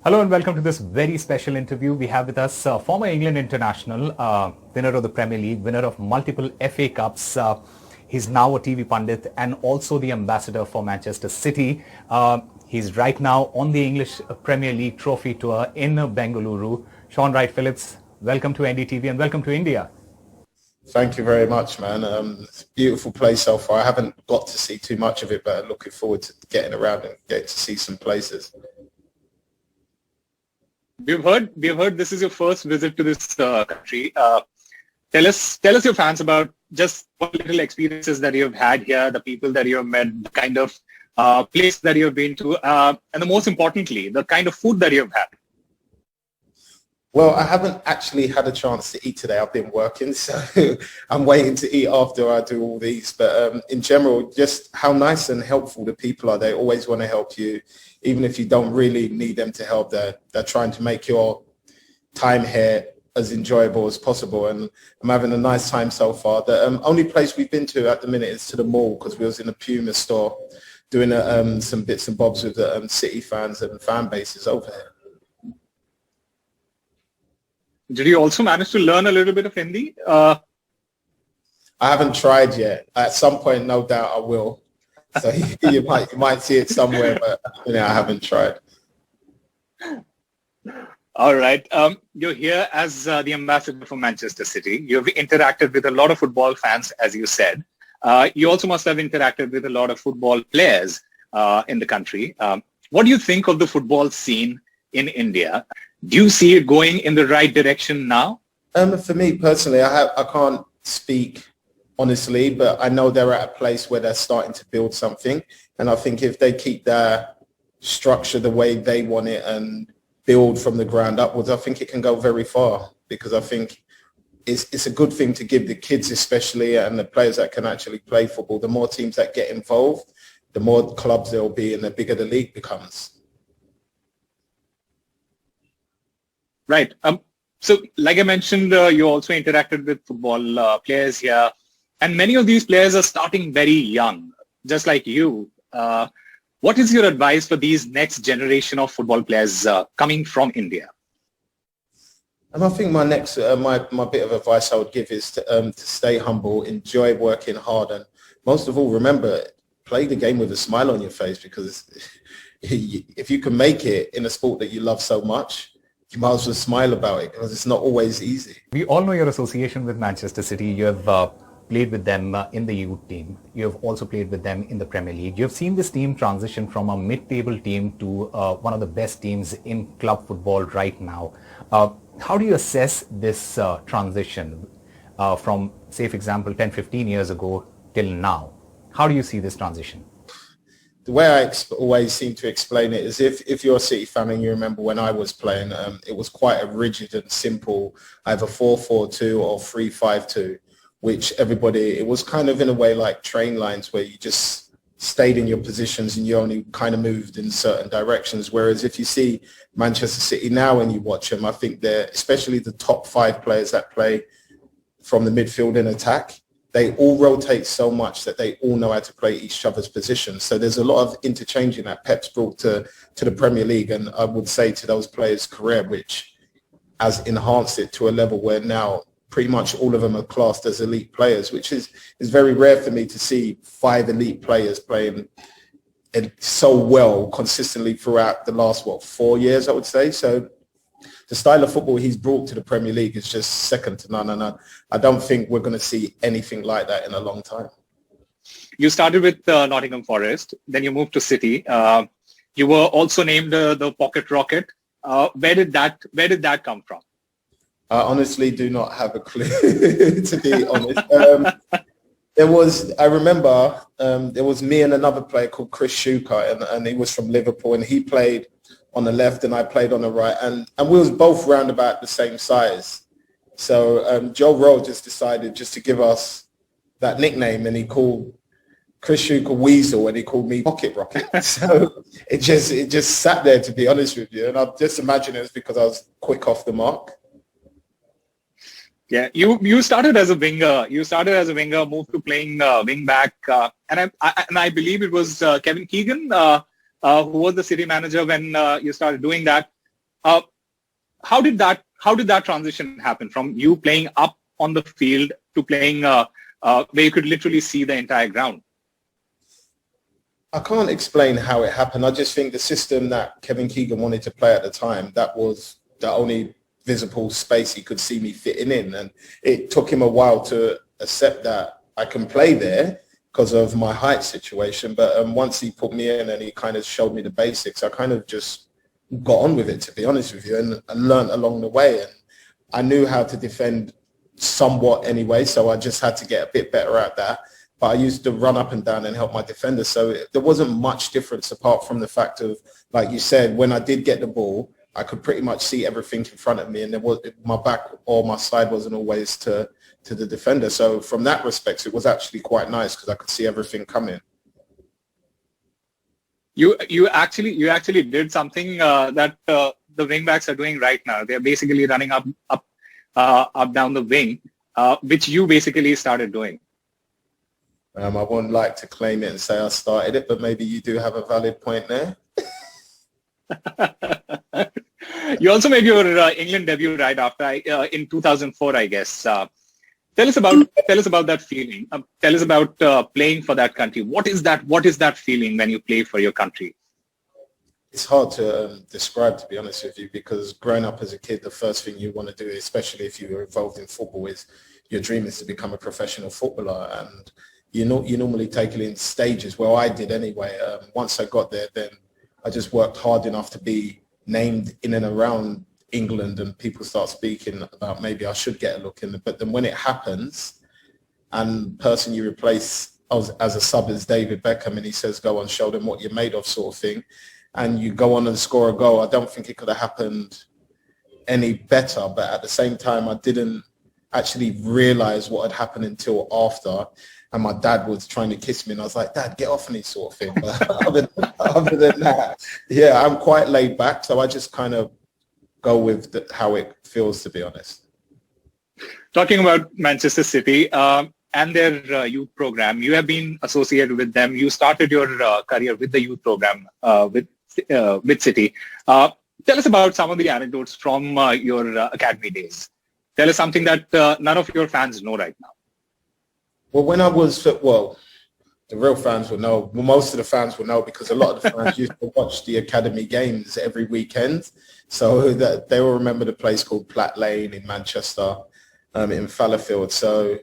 Hello and welcome to this very special interview. We have with us former England international, winner of the Premier League, winner of multiple FA Cups. He's now a TV pundit and also the ambassador for Manchester City. He's right now on the English Premier League trophy tour in Bengaluru. Shaun Wright-Phillips, welcome to NDTV and welcome to India. Thank you very much, man. It's a beautiful place so far. I haven't got to see too much of it, but I'm looking forward to getting around and getting to see some places. We've heard this is your first visit to this country. Tell us your fans about just what little experiences that you've had here, the people that you have met, the kind of place that you've been to, and the most importantly, the kind of food that you've had. Well, I haven't actually had a chance to eat today. I've been working, so I'm waiting to eat after I do all these. But in general, just how nice and helpful the people are. They always want to help you, even if you don't really need them to help. They're trying to make your time here as enjoyable as possible. And I'm having a nice time so far. The only place we've been to at the minute is to the mall because we was in a Puma store doing some bits and bobs with the City fans and fan bases over here. Did you also manage to learn a little bit of Hindi? I haven't tried yet. At some point, no doubt I will. So you might see it somewhere, but I haven't tried. All right. You're here as the ambassador for Manchester City. You've interacted with a lot of football fans, as you said. You also must have interacted with a lot of football players in the country. What do you think of the football scene in India? Do you see it going in the right direction now? For me personally, I can't speak honestly, but I know they're at a place where they're starting to build something. And I think if they keep their structure the way they want it and build from the ground upwards, I think it can go very far, because I think it's a good thing to give the kids especially and the players that can actually play football. The more teams that get involved, the more clubs there will be and the bigger the league becomes. Right. So like I mentioned, you also interacted with football players here. And many of these players are starting very young, just like you. What is your advice for these next generation of football players coming from India? And I think my next, my bit of advice I would give is to stay humble, enjoy working hard, and most of all, remember, play the game with a smile on your face, because if you can make it in a sport that you love so much, you might as well smile about it, because it's not always easy. We all know your association with Manchester City. You have played with them in the youth team. You have also played with them in the Premier League. You have seen this team transition from a mid-table team to one of the best teams in club football right now. How do you assess this transition from, say, for example, 10, 15 years ago till now? How do you see this transition? The way I always seem to explain it is if you're a City fan and you remember when I was playing, it was quite a rigid and simple, either 4-4-2 or 3-5-2, which everybody, it was kind of in a way like train lines where you just stayed in your positions and you only kind of moved in certain directions. Whereas if you see Manchester City now and you watch them, I think they're, especially the top 5 players that play from the midfield and attack, they all rotate so much that they all know how to play each other's positions. So there's a lot of interchanging that Pep's brought to the Premier League, and I would say to those players' career, which has enhanced it to a level where now pretty much all of them are classed as elite players, which is very rare for me to see 5 elite players playing so well consistently throughout the last, 4 years, I would say. So the style of football he's brought to the Premier League is just second to none. And I don't think we're going to see anything like that in a long time. You started with Nottingham Forest, then you moved to City. You were also named the Pocket Rocket. Where did that come from? I honestly do not have a clue, to be honest. I remember there was me and another player called Chris Shuker, and he was from Liverpool, and he played on the left and I played on the right, and we was both round about the same size. So Joe Rowe just decided just to give us that nickname, and he called Chris Shuker Weasel and he called me Pocket Rocket. So it just sat there, to be honest with you, and I just imagine it's because I was quick off the mark. Yeah, you started as a winger. Moved to playing wing back, and I believe it was Kevin Keegan who was the City manager when you started doing that. Uh, how did that transition happen from you playing up on the field to playing where you could literally see the entire ground? I can't explain how it happened. I just think the system that Kevin Keegan wanted to play at the time, that was the only visible space he could see me fitting in. And it took him a while to accept that I can play there because of my height situation. But once he put me in and he kind of showed me the basics, I kind of just got on with it, to be honest with you, and learned along the way. And I knew how to defend somewhat anyway, so I just had to get a bit better at that. But I used to run up and down and help my defenders. So there wasn't much difference apart from the fact of, like you said, when I did get the ball, I could pretty much see everything in front of me, and my back or my side wasn't always to the defender. So from that respect, it was actually quite nice because I could see everything coming. You actually did something that the wingbacks are doing right now. They're basically running up down the wing, which you basically started doing. I wouldn't like to claim it and say I started it, but maybe you do have a valid point there. You also made your England debut right after in 2004, I guess. Tell us about that feeling. Tell us about playing for that country. What is that feeling when you play for your country? It's hard to describe, to be honest with you, because growing up as a kid, the first thing you want to do, especially if you're involved in football, is your dream is to become a professional footballer. And you normally take it in stages. Well, I did anyway. Once I got there, then I just worked hard enough to be named in and around England, and people start speaking about maybe I should get a look in. But then when it happens, and the person you replace as a sub is David Beckham, and he says, go on, show them what you're made of, sort of thing, and you go on and score a goal, I don't think it could have happened any better. But at the same time, I didn't actually realize what had happened until after. And my dad was trying to kiss me, and I was like, Dad, get off me, sort of thing. But other than that, yeah, I'm quite laid back. So I just kind of go with how it feels, to be honest. Talking about Manchester City and their youth program, you have been associated with them. You started your career with the youth program with City. Tell us about some of the anecdotes from your academy days. Tell us something that none of your fans know right now. Well, when I was, the real fans will know. Well, most of the fans will know because a lot of the fans used to watch the academy games every weekend. So that they will remember the place called Platt Lane in Manchester, in Fallowfield. So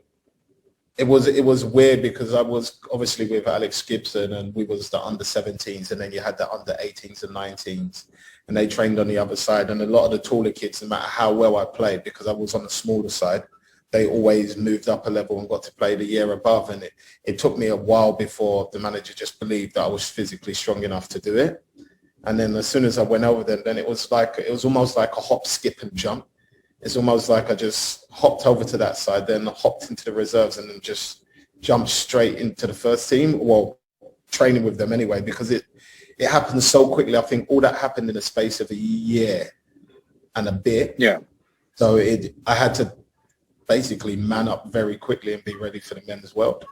it was weird because I was obviously with Alex Gibson, and we was the under 17s, and then you had the under 18s and 19s, and they trained on the other side. And a lot of the taller kids, no matter how well I played, because I was on the smaller side, they always moved up a level and got to play the year above. And it took me a while before the manager just believed that I was physically strong enough to do it. And then as soon as I went over there, then it was almost like a hop, skip and jump. It's almost like I just hopped over to that side, then hopped into the reserves, and then just jumped straight into the first team. Well, training with them anyway, because it happened so quickly. I think all that happened in the space of a year and a bit. Yeah. So I had to basically man up very quickly and be ready for the men's world.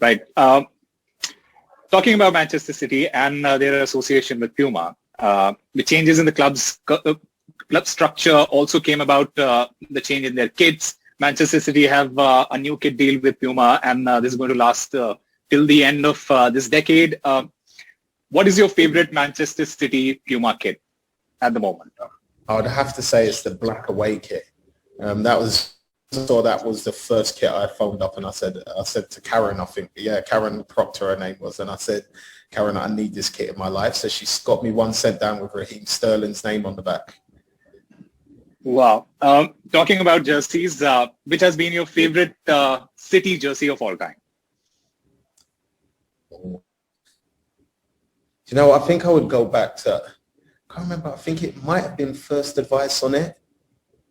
Right. Talking about Manchester City and their association with Puma, the changes in the club structure also came about the change in their kits. Manchester City have a new kit deal with Puma, and this is going to last till the end of this decade. What is your favorite Manchester City Puma kit at the moment? I would have to say it's the black away kit. That was the first kit I phoned up, and I said to Karen, I think, Karen Proctor her name was, and I said, Karen, I need this kit in my life. So she's got me one sent down with Raheem Sterling's name on the back. Wow. Talking about jerseys, which has been your favorite City jersey of all time? You know, I think I would go back to, I can't remember, I think it might have been First Advice on it.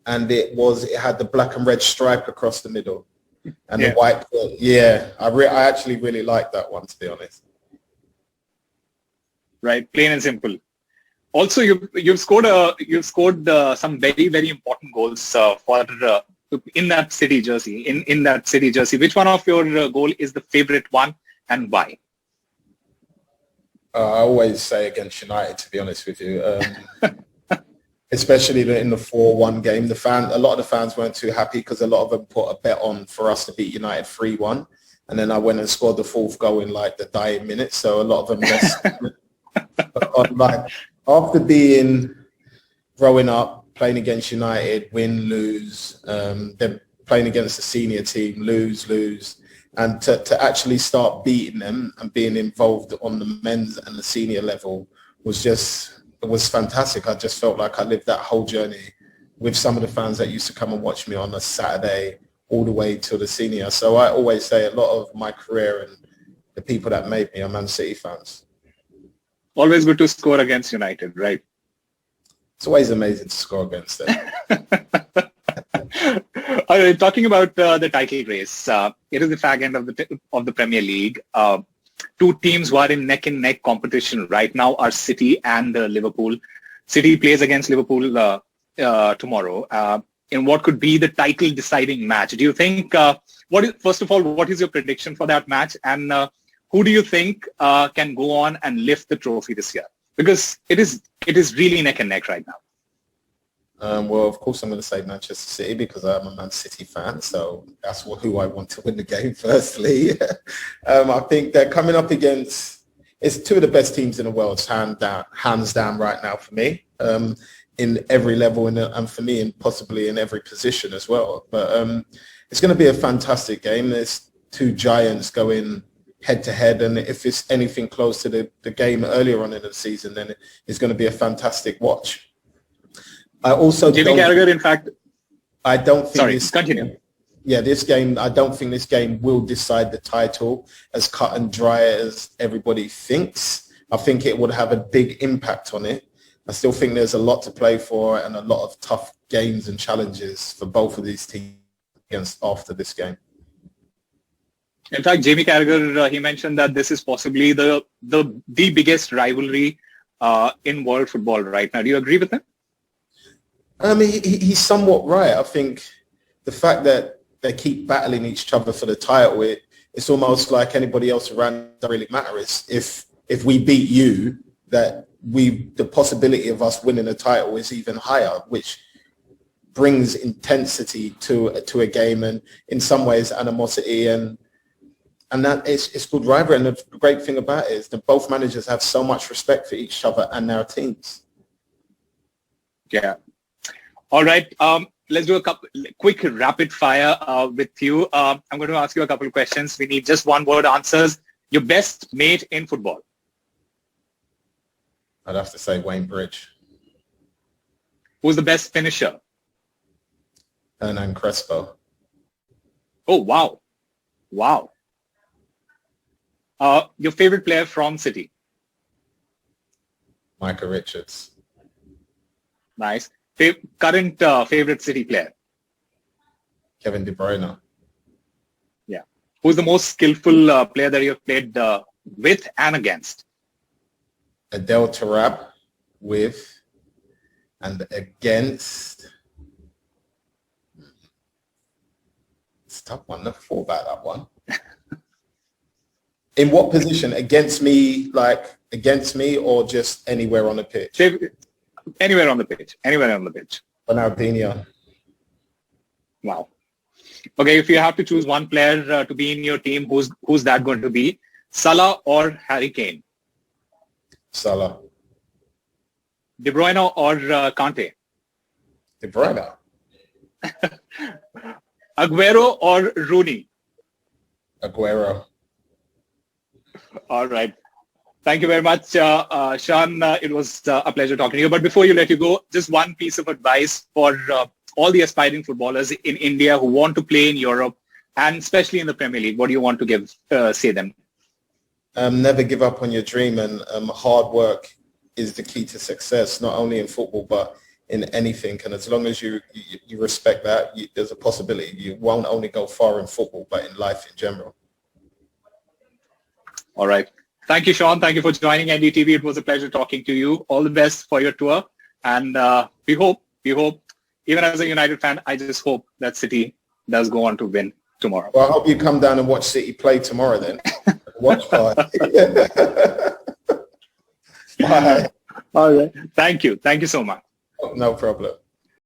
And it had the black and red stripe across the middle and the white. Yeah, I actually really like that one, to be honest. Right, plain and simple. Also, you've scored some very, very important goals for in that City jersey. In that City jersey, which one of your goal is the favorite one, and why? I always say against United, to be honest with you. Especially in the 4-1 game. A lot of the fans weren't too happy because a lot of them put a bet on for us to beat United 3-1. And then I went and scored the fourth goal in like the dying minutes. So a lot of them lost. Like, after growing up, playing against United, win, lose, then playing against the senior team, lose, and to actually start beating them and being involved on the men's and the senior level was fantastic. I just felt like I lived that whole journey with some of the fans that used to come and watch me on a Saturday all the way to the senior. So I always say a lot of my career and the people that made me are Man City fans. Always good to score against United, right? It's always amazing to score against them. Talking about the title race, it is the fag end of the Premier League. Two teams who are in neck-and-neck competition right now are City and Liverpool. City plays against Liverpool tomorrow in what could be the title-deciding match. Do you think, first of all, what is your prediction for that match? And who do you think can go on and lift the trophy this year? Because it is really neck-and-neck right now. Well, of course, I'm going to say Manchester City because I'm a Man City fan, so that's who I want to win the game, firstly. I think they're coming up against, it's two of the best teams in the world, hands down right now for me, in every level, and for me, and possibly in every position as well. But it's going to be a fantastic game. There's two giants going head-to-head, and if it's anything close to the game earlier on in the season, then it's going to be a fantastic watch. I also Jamie Carragher, in fact. I don't think. Sorry, continue. Yeah, this game. I don't think this game will decide the title as cut and dry as everybody thinks. I think it would have a big impact on it. I still think there's a lot to play for and a lot of tough games and challenges for both of these teams after this game. In fact, Jamie Carragher, he mentioned that this is possibly the biggest rivalry in world football right now. Do you agree with him? He's somewhat right. I think the fact that they keep battling each other for the title, it's almost like anybody else around doesn't really matter. It's if we beat you, that the possibility of us winning a title is even higher, which brings intensity to a game and in some ways animosity and that it's good rivalry. And the great thing about it is that both managers have so much respect for each other and their teams. Yeah. All right. Let's do a quick rapid fire with you. I'm going to ask you a couple of questions. We need just one-word answers. Your best mate in football? I'd have to say Wayne Bridge. Who's the best finisher? Hernan Crespo. Oh, wow. Wow. Your favorite player from City? Micah Richards. Nice. Current favorite City player? Kevin De Bruyne. Yeah. Who's the most skillful player that you've played with and against? Adel Tarab with and against. It's a tough one. Never thought about that one. In what position? Against me or just anywhere on the pitch? Anywhere on the pitch. Anywhere on the pitch. Ronaldinho. Wow. Okay, if you have to choose one player to be in your team, who's that going to be? Salah or Harry Kane? Salah. De Bruyne or Kante? De Bruyne. Aguero or Rooney? Aguero. All right. Thank you very much, Shaun. It was a pleasure talking to you. But before you let you go, just one piece of advice for all the aspiring footballers in India who want to play in Europe and especially in the Premier League. What do you want to say them? Never give up on your dream, and hard work is the key to success, not only in football, but in anything. And as long as you respect that, there's a possibility you won't only go far in football, but in life in general. All right. Thank you, Shaun. Thank you for joining NDTV. It was a pleasure talking to you. All the best for your tour. And we hope, even as a United fan, I just hope that City does go on to win tomorrow. Well, I hope you come down and watch City play tomorrow then. Watch party. Bye. All right. Thank you. Thank you so much. No problem.